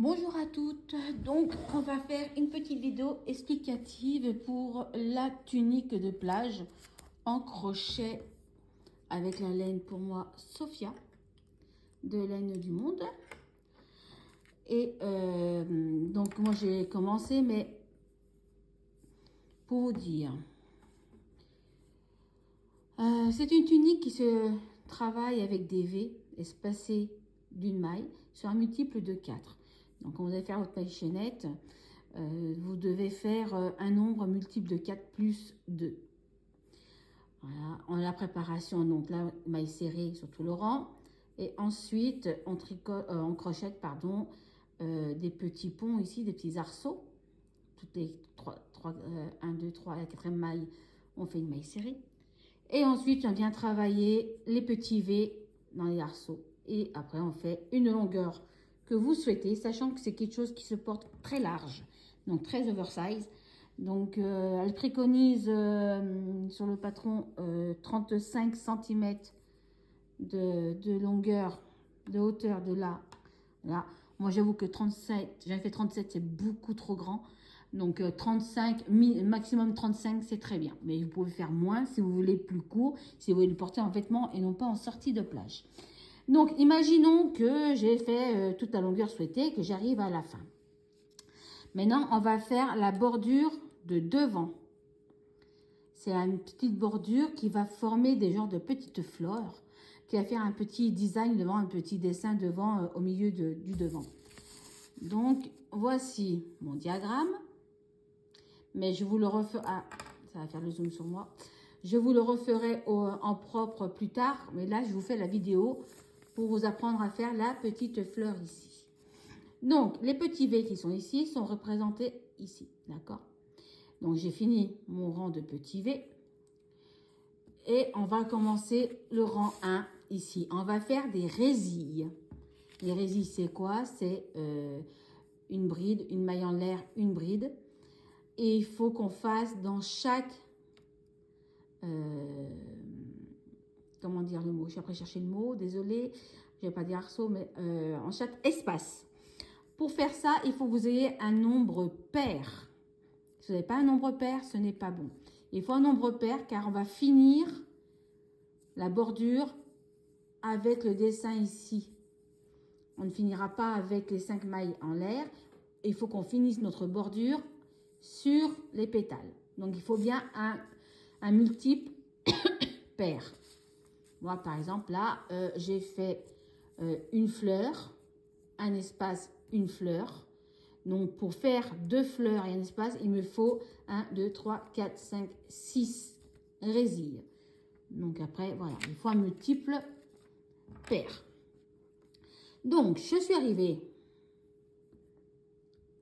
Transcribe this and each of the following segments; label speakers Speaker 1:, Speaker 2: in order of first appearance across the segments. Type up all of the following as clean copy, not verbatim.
Speaker 1: Bonjour à toutes, donc on va faire une petite vidéo explicative pour la tunique de plage en crochet avec la laine pour moi Sophia de Laine du Monde. Et donc moi j'ai commencé, mais pour vous dire, c'est une tunique qui se travaille avec des V espacés d'une maille sur un multiple de 4. Donc quand vous allez faire votre maille chaînette, vous devez faire un nombre multiple de 4 plus 2. Voilà, on a la préparation, donc la maille serrée sur tout le rang. Et ensuite, on crochette des petits ponts ici, des petits arceaux. Toutes les 1, 2, 3, la quatrième maille, on fait une maille serrée. Et ensuite, on vient travailler les petits V dans les arceaux. Et après, on fait une longueur que vous souhaitez, sachant que c'est quelque chose qui se porte très large, donc très oversize. Donc, elle préconise sur le patron 35 cm de longueur, de hauteur de là. Là. Moi, j'avoue que 37, j'avais fait 37, c'est beaucoup trop grand. Donc, 35, maximum 35, c'est très bien. Mais vous pouvez faire moins si vous voulez plus court, si vous voulez le porter en vêtements et non pas en sortie de plage. Donc, imaginons que j'ai fait toute la longueur souhaitée, que j'arrive à la fin. Maintenant, on va faire la bordure de devant. C'est une petite bordure qui va former des genres de petites fleurs, qui va faire un petit design devant, un petit dessin devant, au milieu du devant. Donc, voici mon diagramme. Mais je vous le referai... Ah, ça va faire le zoom sur moi. Je vous le referai en propre plus tard. Mais là, je vous fais la vidéo pour vous apprendre à faire la petite fleur ici. Donc, les petits V qui sont ici sont représentés ici. D'accord? Donc, j'ai fini mon rang de petits V. Et on va commencer le rang 1 ici. On va faire des résilles. Les résilles, c'est quoi? C'est une bride, une maille en l'air, une bride. Et il faut qu'on fasse dans chaque... comment dire le mot? Je suis après chercher le mot, désolée. Je ne vais pas dire arceau, mais en chaque espace. Pour faire ça, il faut que vous ayez un nombre pair. Si vous n'avez pas un nombre pair, ce n'est pas bon. Il faut un nombre pair car on va finir la bordure avec le dessin ici. On ne finira pas avec les 5 mailles en l'air. Il faut qu'on finisse notre bordure sur les pétales. Donc, il faut bien un multiple pair. Moi, par exemple, là, j'ai fait une fleur, un espace, une fleur. Donc, pour faire 2 fleurs et un espace, il me faut 1, 2, 3, 4, 5, 6 résilles. Donc, après, voilà, il faut un multiple pair. Donc, je suis arrivée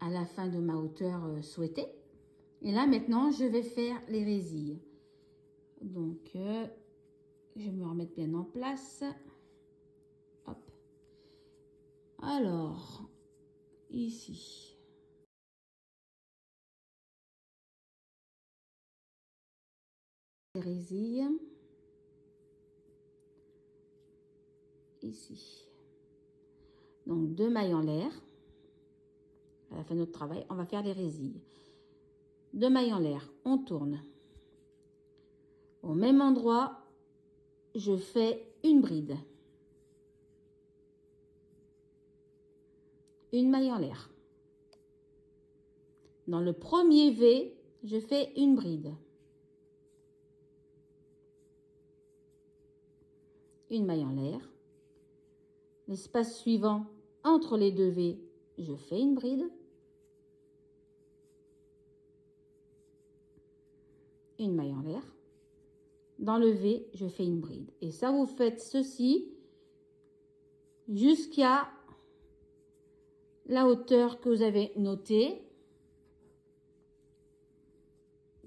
Speaker 1: à la fin de ma hauteur souhaitée. Et là, maintenant, je vais faire les résilles. Donc, je vais me remettre bien en place. Hop. Alors, ici. Les résilles. Ici. Donc, 2 mailles en l'air. À la fin de notre travail, on va faire les résilles. 2 mailles en l'air, on tourne. Au même endroit, je fais une bride. Une maille en l'air. Dans le premier V, je fais une bride. Une maille en l'air. L'espace suivant, entre les 2 V, je fais une bride. Une maille en l'air. Dans le V, je fais une bride. Et ça, vous faites ceci jusqu'à la hauteur que vous avez notée.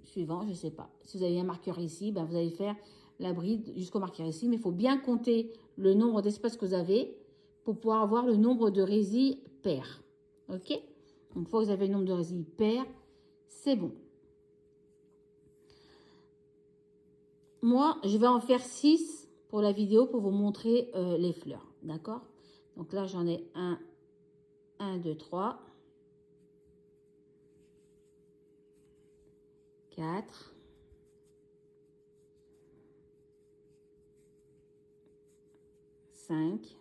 Speaker 1: Suivant, je ne sais pas. Si vous avez un marqueur ici, ben vous allez faire la bride jusqu'au marqueur ici. Mais il faut bien compter le nombre d'espaces que vous avez pour pouvoir avoir le nombre de résilles paires. OK? Donc, une fois que vous avez le nombre de résilles paires, c'est bon. Moi, je vais en faire 6 pour la vidéo pour vous montrer les fleurs. D'accord? Donc là, j'en ai 1, 1, 2, 3, 4, 5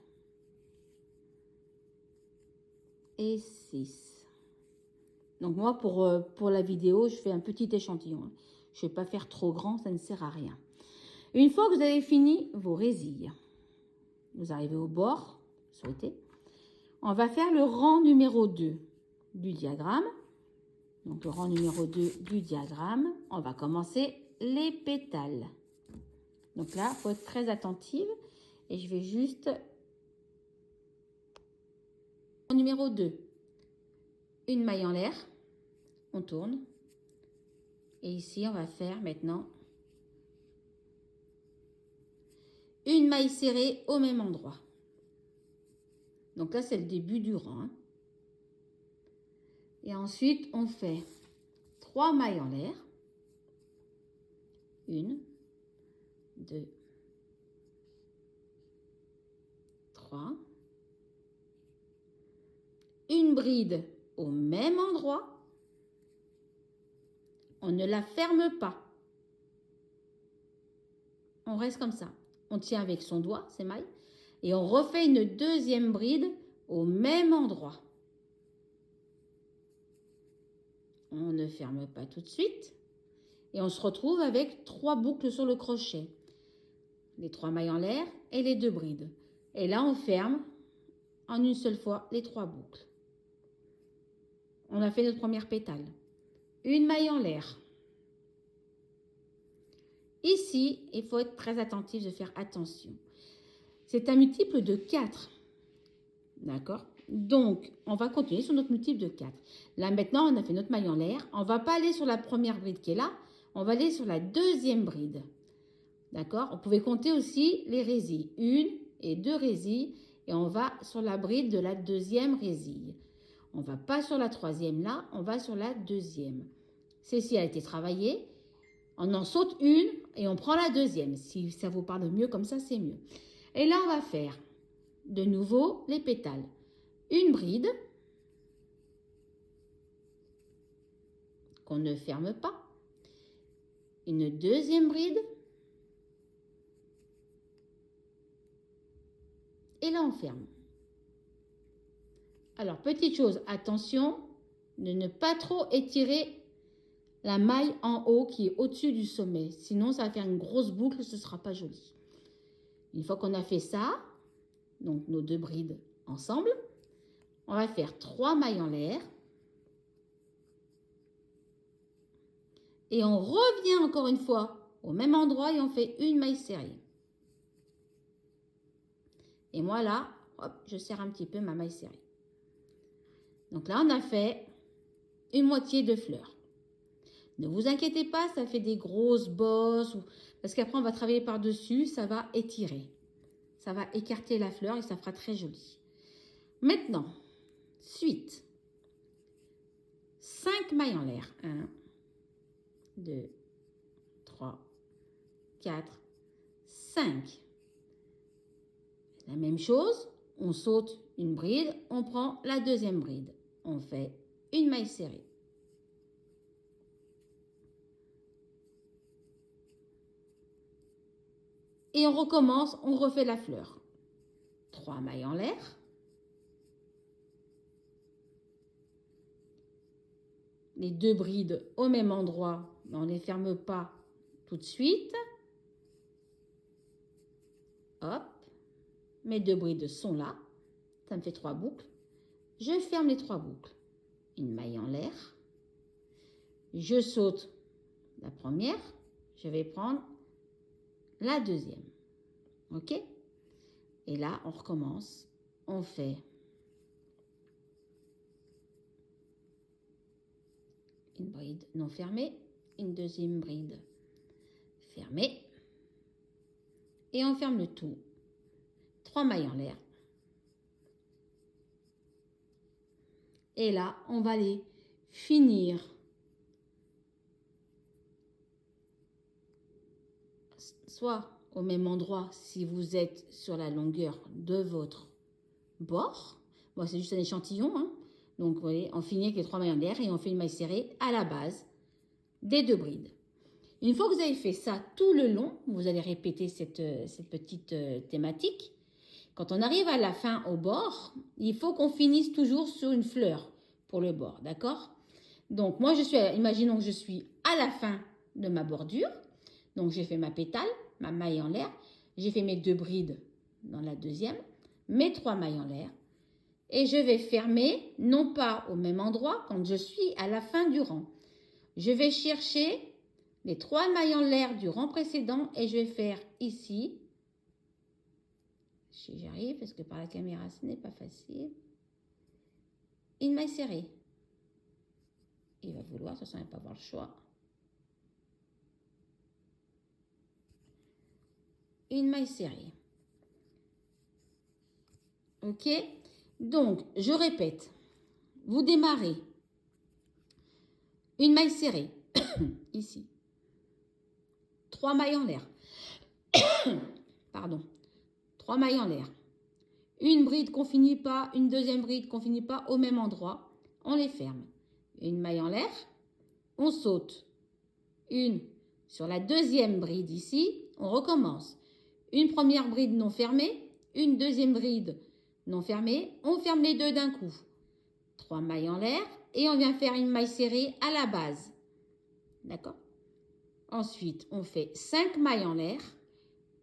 Speaker 1: et 6. Donc moi, pour la vidéo, je fais un petit échantillon. Je ne vais pas faire trop grand, ça ne sert à rien. Une fois que vous avez fini vos résilles, vous arrivez au bord, souhaitez. On va faire le rang numéro 2 du diagramme. Donc le rang numéro 2 du diagramme, on va commencer les pétales. Donc là, il faut être très attentive. Et je vais juste... Numéro 2, une maille en l'air. On tourne. Et ici, on va faire maintenant une maille serrée au même endroit. Donc là, c'est le début du rang. Hein. Et ensuite, on fait 3 mailles en l'air. 1, 2, 3. Une bride au même endroit. On ne la ferme pas. On reste comme ça. On tient avec son doigt, ces mailles. Et on refait une deuxième bride au même endroit. On ne ferme pas tout de suite. Et on se retrouve avec 3 boucles sur le crochet. Les 3 mailles en l'air et les 2 brides. Et là, on ferme en une seule fois les 3 boucles. On a fait notre première pétale. Une maille en l'air. Ici, il faut être très attentif de faire attention. C'est un multiple de 4. D'accord? Donc, on va continuer sur notre multiple de 4. Là, maintenant, on a fait notre maille en l'air. On ne va pas aller sur la première bride qui est là. On va aller sur la deuxième bride. D'accord? On pouvait compter aussi les résilles. 1 et 2 résilles. Et on va sur la bride de la deuxième résille. On ne va pas sur la troisième là. On va sur la deuxième. Celle-ci a été travaillée. On en saute une et on prend la deuxième. Si ça vous parle mieux comme ça, c'est mieux. Et là, on va faire de nouveau les pétales. Une bride qu'on ne ferme pas. Une deuxième bride. Et là, on ferme. Alors, petite chose, attention de ne pas trop étirer la maille en haut qui est au-dessus du sommet. Sinon, ça va faire une grosse boucle, ce ne sera pas joli. Une fois qu'on a fait ça, donc nos 2 brides ensemble, on va faire 3 mailles en l'air. Et on revient encore une fois au même endroit et on fait une maille serrée. Et moi là, hop, je serre un petit peu ma maille serrée. Donc là, on a fait une moitié de fleur. Ne vous inquiétez pas, ça fait des grosses bosses. Parce qu'après, on va travailler par-dessus, ça va étirer. Ça va écarter la fleur et ça fera très joli. Maintenant, suite. 5 mailles en l'air. 1, 2, 3, 4, 5. La même chose, on saute une bride, on prend la deuxième bride. On fait une maille serrée. Et on recommence, on refait la fleur. 3 mailles en l'air. Les 2 brides au même endroit, mais on ne les ferme pas tout de suite. Hop, mes 2 brides sont là. Ça me fait 3 boucles. Je ferme les 3 boucles. Une maille en l'air. Je saute la première. Je vais prendre la deuxième. OK? Et là, on recommence. On fait une bride non fermée, une deuxième bride fermée. Et on ferme le tout. 3 mailles en l'air. Et là, on va aller finir soit au même endroit si vous êtes sur la longueur de votre bord. Moi, c'est juste un échantillon. Hein. Donc, vous voyez, on finit avec les 3 mailles en l'air et on fait une maille serrée à la base des 2 brides. Une fois que vous avez fait ça tout le long, vous allez répéter cette petite thématique. Quand on arrive à la fin au bord, il faut qu'on finisse toujours sur une fleur pour le bord, d'accord? Donc, moi, imaginons que je suis à la fin de ma bordure. Donc, j'ai fait ma pétale, ma maille en l'air. J'ai fait mes 2 brides dans la deuxième, mes 3 mailles en l'air. Et je vais fermer, non pas au même endroit, quand je suis à la fin du rang. Je vais chercher les 3 mailles en l'air du rang précédent et je vais faire ici. Si j'arrive, parce que par la caméra, ce n'est pas facile. Une maille serrée. Il va vouloir, de toute façon, il ne va pas avoir le choix. Une maille serrée. Ok? Donc, je répète. Vous démarrez. Une maille serrée. Ici. 3 mailles en l'air. Pardon. 3 mailles en l'air. Une bride qu'on finit pas, une deuxième bride qu'on finit pas au même endroit. On les ferme. Une maille en l'air. On saute. Une sur la deuxième bride ici. On recommence. Une première bride non fermée. Une deuxième bride non fermée. On ferme les 2 d'un coup. 3 mailles en l'air. Et on vient faire une maille serrée à la base. D'accord? Ensuite, on fait 5 mailles en l'air.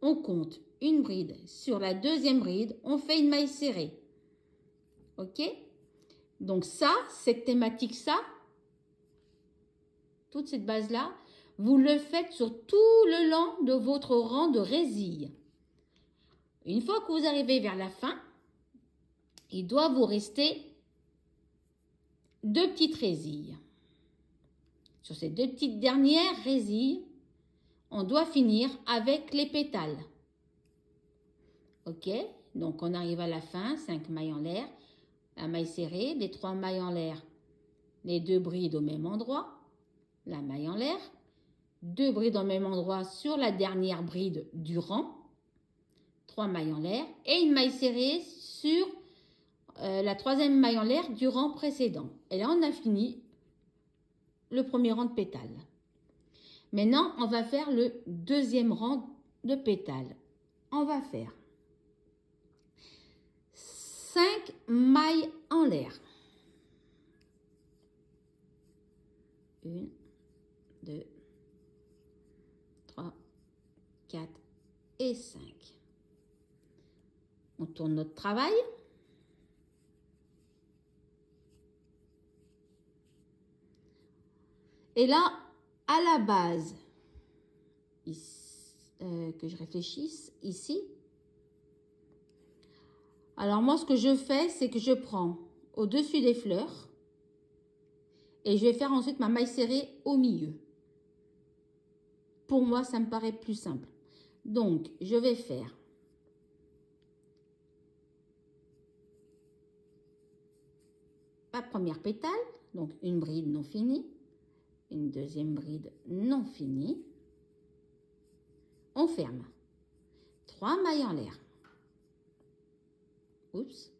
Speaker 1: On compte une bride. Sur la deuxième bride, on fait une maille serrée. Ok? Donc ça, cette thématique, ça, toute cette base-là, vous le faites sur tout le long de votre rang de résille. Une fois que vous arrivez vers la fin, il doit vous rester 2 petites résilles. Sur ces 2 petites dernières résilles, on doit finir avec les pétales. Ok? Donc, on arrive à la fin, 5 mailles en l'air, la maille serrée, les 3 mailles en l'air, les 2 brides au même endroit, la maille en l'air, 2 brides au même endroit sur la dernière bride du rang, 3 mailles en l'air et une maille serrée sur la 3e maille en l'air du rang précédent. Et là, on a fini le premier rang de pétales. Maintenant, on va faire le 2e rang de pétales. On va faire 5 mailles en l'air. 1, 2, 3, 4 et 5. On tourne notre travail. Et là, à la base, ici, que je réfléchisse, ici. Alors moi, ce que je fais, c'est que je prends au-dessus des fleurs et je vais faire ensuite ma maille serrée au milieu. Pour moi, ça me paraît plus simple. Donc, je vais faire ma première pétale, donc une bride non finie, une deuxième bride non finie. On ferme. 3 mailles en l'air. Oups.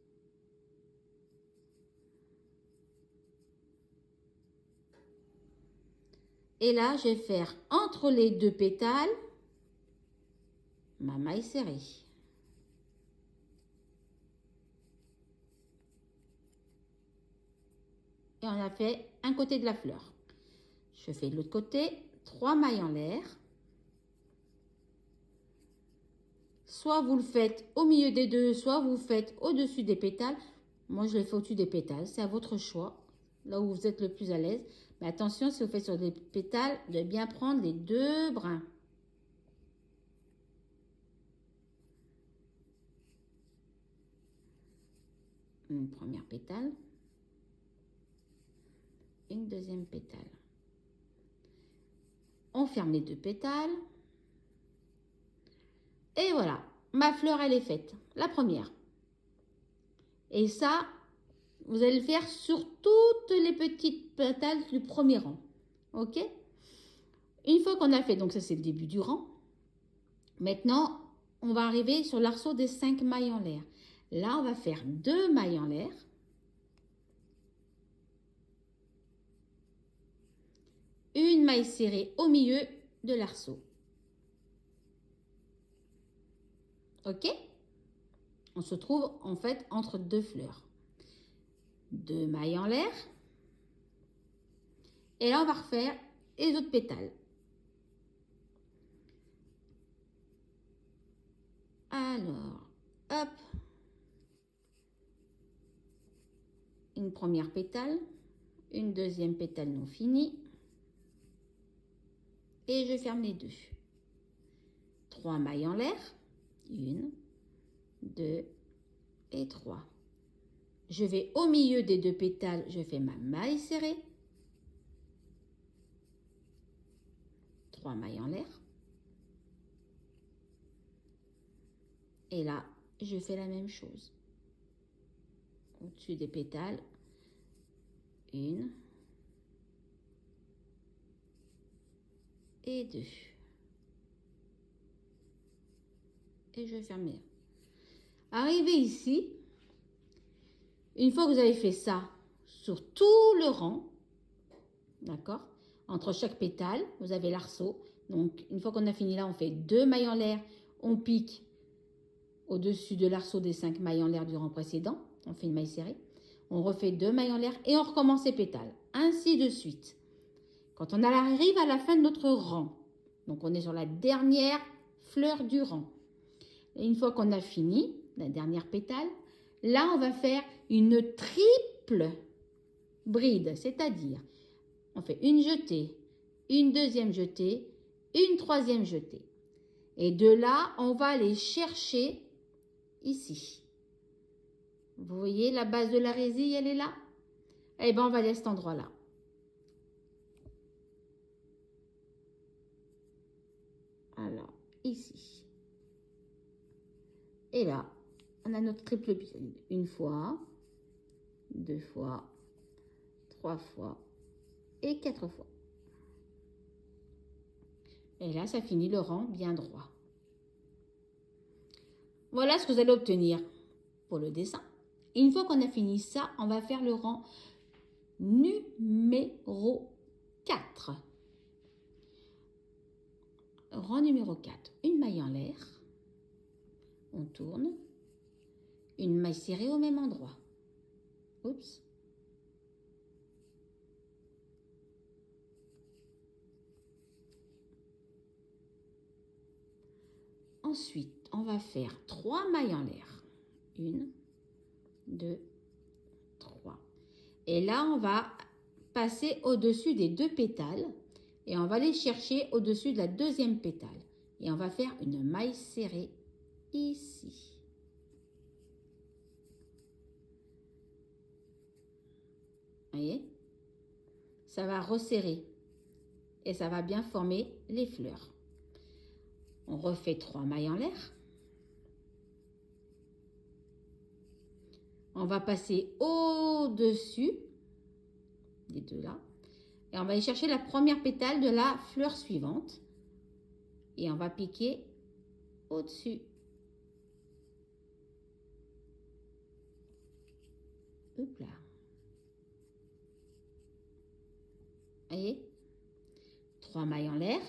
Speaker 1: Et là, je vais faire entre les 2 pétales ma maille serrée. Et on a fait un côté de la fleur. Je fais de l'autre côté, 3 mailles en l'air. Soit vous le faites au milieu des 2, soit vous le faites au-dessus des pétales. Moi, je le fais au-dessus des pétales. C'est à votre choix, là où vous êtes le plus à l'aise. Mais attention, si vous faites sur des pétales, de bien prendre les 2 brins. Une première pétale. Une deuxième pétale. On ferme les 2 pétales. Et voilà, ma fleur, elle est faite. La première. Et ça, vous allez le faire sur toutes les petites pétales du premier rang. Ok? Une fois qu'on a fait, donc ça c'est le début du rang. Maintenant, on va arriver sur l'arceau des 5 mailles en l'air. Là, on va faire 2 mailles en l'air. une maille serrée au milieu de l'arceau. Ok? On se trouve en fait entre deux fleurs. 2 mailles en l'air. Et là, on va refaire les autres pétales. Alors, hop. Une première pétale, une deuxième pétale non finie. Et je ferme les deux. 3 mailles en l'air. 1, 2 et 3. Je vais au milieu des deux pétales, je fais ma maille serrée. 3 mailles en l'air. Et là, je fais la même chose. Au-dessus des pétales, 1 et 2. Et je ferme. Arrivé ici, une fois que vous avez fait ça sur tout le rang, d'accord, entre chaque pétale, vous avez l'arceau. Donc, une fois qu'on a fini là, on fait 2 mailles en l'air, on pique au-dessus de l'arceau des 5 mailles en l'air du rang précédent. On fait une maille serrée. On refait 2 mailles en l'air et on recommence les pétales. Ainsi de suite. Quand on arrive à la fin de notre rang, donc on est sur la dernière fleur du rang. Et une fois qu'on a fini, la dernière pétale, là on va faire une triple bride, c'est-à-dire on fait une jetée, une deuxième jetée, une troisième jetée. Et de là, on va aller chercher ici. Vous voyez la base de la résille, elle est là? Eh bien, on va aller à cet endroit-là. Alors, ici. Et là, on a notre triple bride. 1 fois, 2 fois, 3 fois et 4 fois. Et là, ça finit le rang bien droit. Voilà ce que vous allez obtenir pour le dessin. Une fois qu'on a fini ça, on va faire le rang numéro 4. Rang numéro 4. Une maille en l'air. On tourne. Une maille serrée au même endroit. Oups. Ensuite, on va faire 3 mailles en l'air. 1, 2, 3. Et là, on va passer au-dessus des deux pétales et on va aller chercher au-dessus de la deuxième pétale. Et on va faire une maille serrée ici. Vous voyez? Ça va resserrer et ça va bien former les fleurs. On refait 3 mailles en l'air. On va passer au-dessus des deux là. Et on va aller chercher la première pétale de la fleur suivante. Et on va piquer au-dessus. Hop là. Vous voyez? 3 mailles en l'air.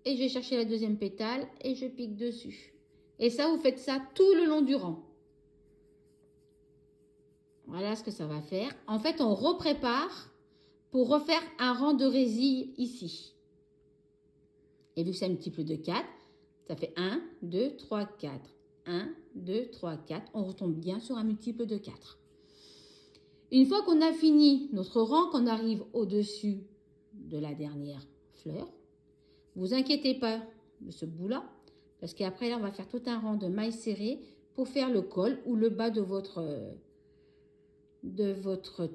Speaker 1: Et je vais chercher la deuxième pétale et je pique dessus. Et ça, vous faites ça tout le long du rang. Voilà ce que ça va faire. En fait, on reprépare pour refaire un rang de résille ici. Et vu que c'est un multiple de 4, ça fait 1, 2, 3, 4. 1, 2, 3, 4. On retombe bien sur un multiple de 4. Une fois qu'on a fini notre rang, qu'on arrive au-dessus de la dernière fleur, vous inquiétez pas de ce bout-là, parce qu'après, là, on va faire tout un rang de mailles serrées pour faire le col ou le bas de votre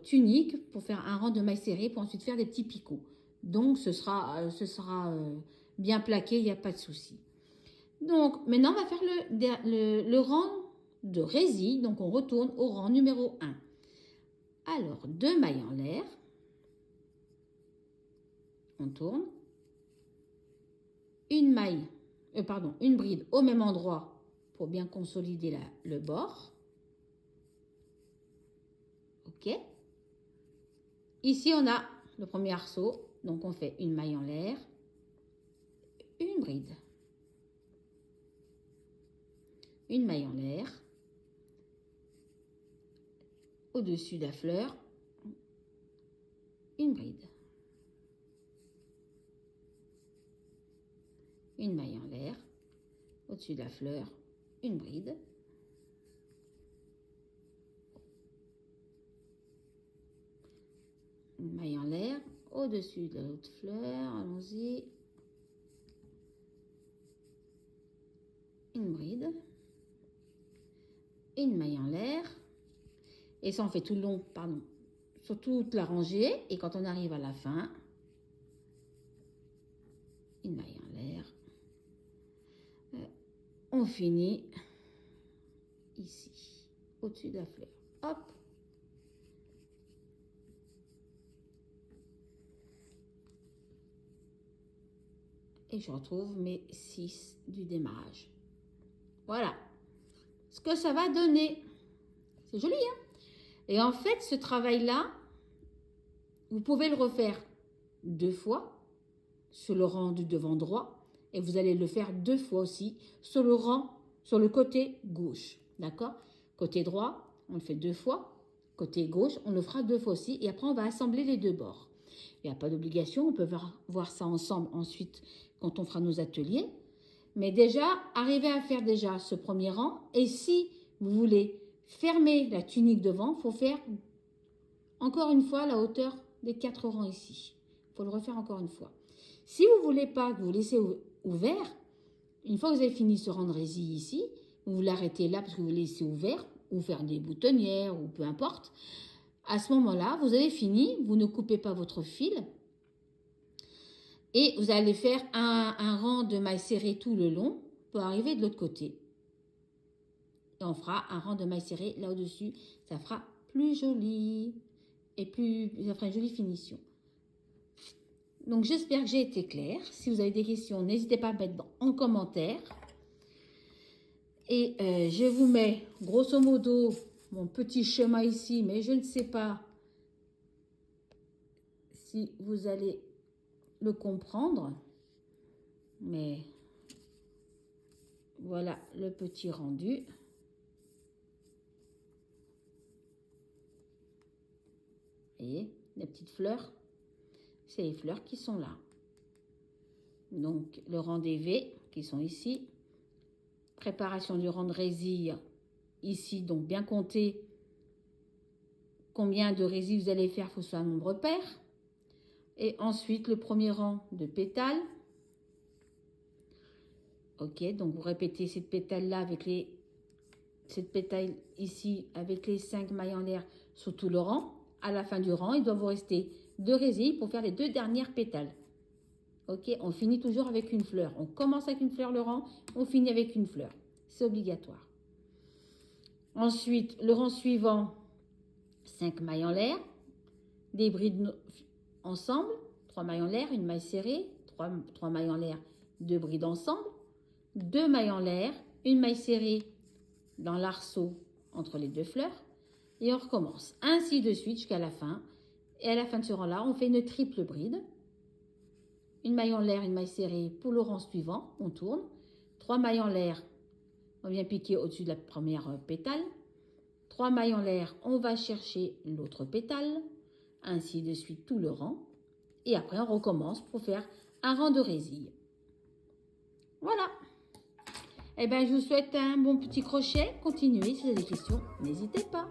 Speaker 1: tunique, pour faire un rang de mailles serrées, pour ensuite faire des petits picots. Donc, ce sera bien plaqué, il n'y a pas de souci. Donc, maintenant, on va faire le rang de résille. Donc, on retourne au rang numéro 1. Alors, 2 mailles en l'air. On tourne. Une bride au même endroit pour bien consolider le bord. Ok. Ici, on a le premier arceau. Donc, on fait une maille en l'air, une bride. Une maille en l'air. Au-dessus de la fleur, une bride. Une maille en l'air. Au-dessus de la fleur, une bride. Une maille en l'air, au-dessus de l'autre fleur, allons-y. Une bride. Une maille en l'air. Et ça, on fait tout le long, pardon, sur toute la rangée. Et quand on arrive à la fin, une maille en l'air. On finit ici, au-dessus de la fleur. Hop! Et je retrouve mes 6 du démarrage. Voilà ce que ça va donner. C'est joli, hein? Et en fait, ce travail-là, vous pouvez le refaire 2 fois sur le rang du devant droit. Et vous allez le faire 2 fois aussi sur le rang, sur le côté gauche. D'accord? Côté droit, on le fait 2 fois. Côté gauche, on le fera 2 fois aussi. Et après, on va assembler les 2 bords. Il n'y a pas d'obligation. On peut voir ça ensemble ensuite quand on fera nos ateliers. Mais déjà, arrivez à faire déjà ce premier rang. Et si vous voulez fermer la tunique devant, il faut faire encore une fois la hauteur des 4 rangs ici. Il faut le refaire encore une fois. Si vous ne voulez pas que vous laissez ouvert, une fois que vous avez fini ce rang de résille ici, vous l'arrêtez là parce que vous laissez ouvert, ou faire des boutonnières, ou peu importe. À ce moment-là, vous avez fini, vous ne coupez pas votre fil, et vous allez faire un rang de mailles serrées tout le long pour arriver de l'autre côté. Et on fera un rang de mailles serrées là au-dessus. Ça fera plus joli et ça fera une jolie finition. Donc j'espère que j'ai été claire. Si vous avez des questions, n'hésitez pas à mettre en commentaire. Et je vous mets grosso modo mon petit schéma ici, mais je ne sais pas si vous allez le comprendre. Mais voilà le petit rendu. Vous voyez, les petites fleurs, c'est les fleurs qui sont là. Donc, le rang des V qui sont ici. Préparation du rang de résille ici. Donc, bien compter combien de résilles vous allez faire, il faut que ce soit un nombre pair. Et ensuite, le premier rang de pétales. Ok, donc vous répétez cette pétale-là avec cette pétale ici avec les 5 mailles en l'air sur tout le rang. À la fin du rang, il doit vous rester 2 résilles pour faire les 2 dernières pétales. Ok, on finit toujours avec une fleur. On commence avec une fleur le rang, on finit avec une fleur. C'est obligatoire. Ensuite, le rang suivant, 5 mailles en l'air, des brides ensemble, 3 mailles en l'air, une maille serrée, 3 mailles en l'air, 2 brides ensemble, 2 mailles en l'air, une maille serrée dans l'arceau entre les 2 fleurs. Et on recommence ainsi de suite jusqu'à la fin. Et à la fin de ce rang-là, on fait une triple bride. Une maille en l'air, une maille serrée pour le rang suivant. On tourne. 3 mailles en l'air, on vient piquer au-dessus de la première pétale. 3 mailles en l'air, on va chercher l'autre pétale. Ainsi de suite tout le rang. Et après, on recommence pour faire un rang de résille. Voilà. Eh bien, je vous souhaite un bon petit crochet. Continuez si vous avez des questions, n'hésitez pas.